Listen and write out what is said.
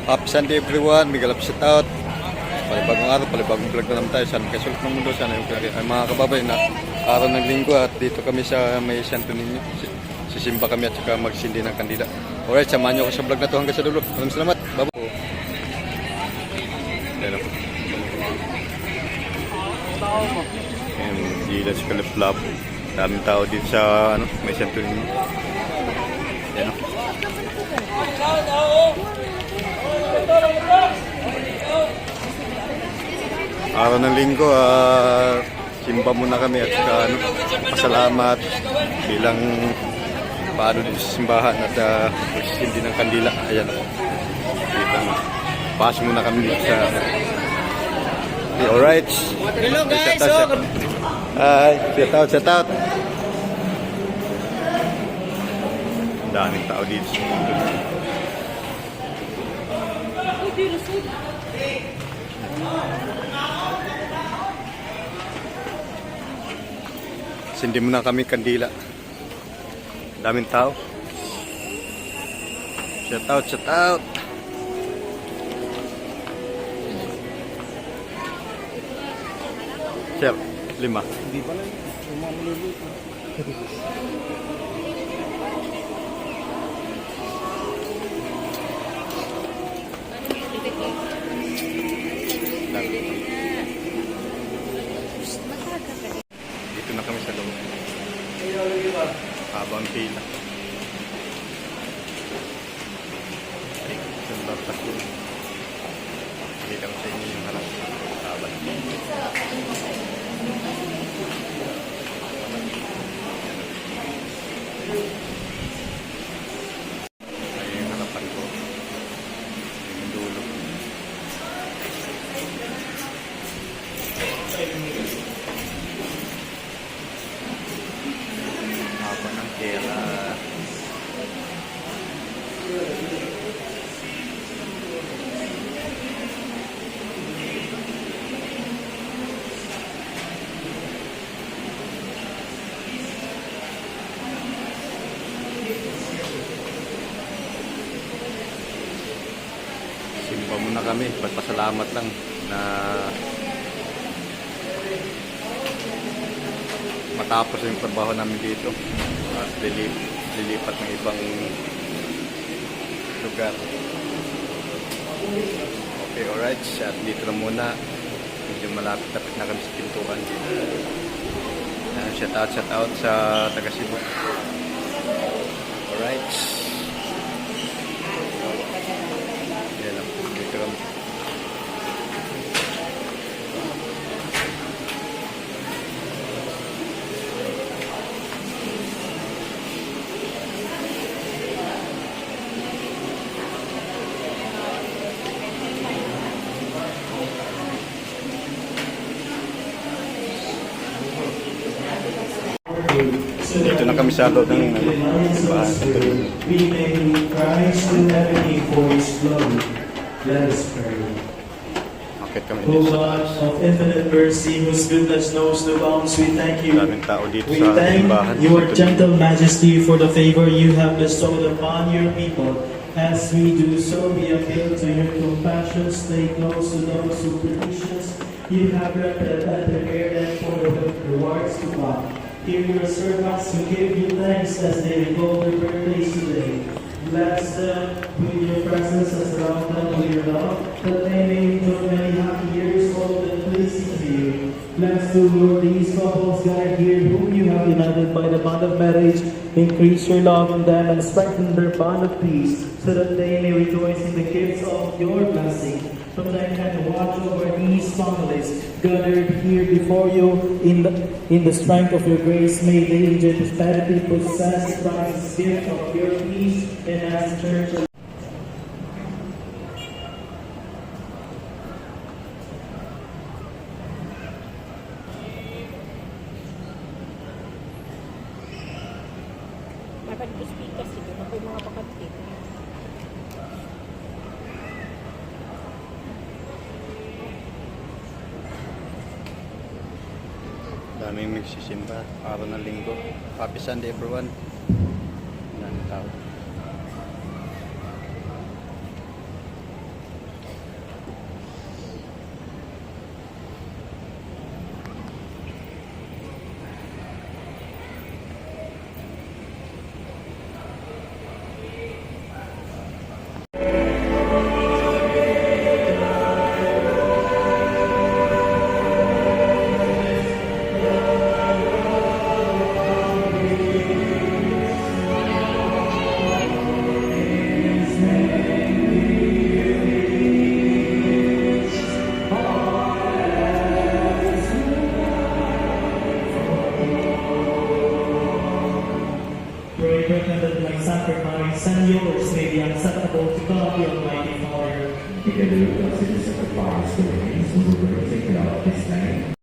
Happy Sunday everyone, Miguel up shout out. Palibagong araw, palibagong vlog na naman tayo. Sana kasulok ng mundo, sana yung mga kababay na araw ng linggo at dito kami sa may Santo Niño. Sisimba kami at saka magsindi ng kandila. Alright, samahan nyo ako sa vlog na to hanggang sa dulo. Maraming salamat. Babo. And Gilas Kalap. Daming tao dito sa may Santo Niño. Yan o. Araw ng linggo, simba muna kami at saka pasalamat bilang paano dito sa simbahan at hindi ng kandila. Ayan o. Pass muna kami dito sa okay, alright. Hello guys! Hi! Shout out! Daming tao dito sa mundo. Sindi muna kami kandila. Daming tao. Shout out. Sir, 5. Hindi pala yun. Yung mga maluluto. Dito na kami sa loob. Habang pila. Sundot ako. Hindi kami sa inyo yung harap. Habang ayun yung harapan ko. Yung dulo. Haba ng tela. Simba muna kami, pagpasalamat lang na matapos yung trabaho namin dito at lilipat ng ibang lugar. Okay, alright, at dito na muna, medyo malapit-lapit na kami sa pintuan dito. Shout out sa taga Cebu. Alright, yan lang, dito kami. Dito na kami sa loob ng simbahan. We may be Christ in heaven for His glory. Let us pray. Akit kami O dito God sa of infinite mercy, whose goodness knows no bounds, we thank you. daming tao dito We sa thank simbahan. your gentle majesty for the favor you have bestowed upon your people. As we do so, we appeal to your compassion. Stay close to those who petitions. You have prepared them for the rewards to come. Hear your servants who give you thanks as they recall their birthdays today. Bless them with your presence and surround them with your love, that they may enjoy many happy years full and pleasing to you. Bless the Lord these couples gathered here, whom you have united by the bond of marriage. Increase your love in them and strengthen their bond of peace, so that they may rejoice in the gifts of your blessing. Protect and watch over these families gathered here before you in the strength of your grace. May they enjoy prosperity, possess Christ's gift of your peace, and as church. Dapat ko speakers ito, ako mga pakatid. Daming nagsisimba, araw ng linggo. Happy Sunday everyone. Daming tao. God, the Almighty Father, Together with us in the sacrifice of the King's Lord, take out this land.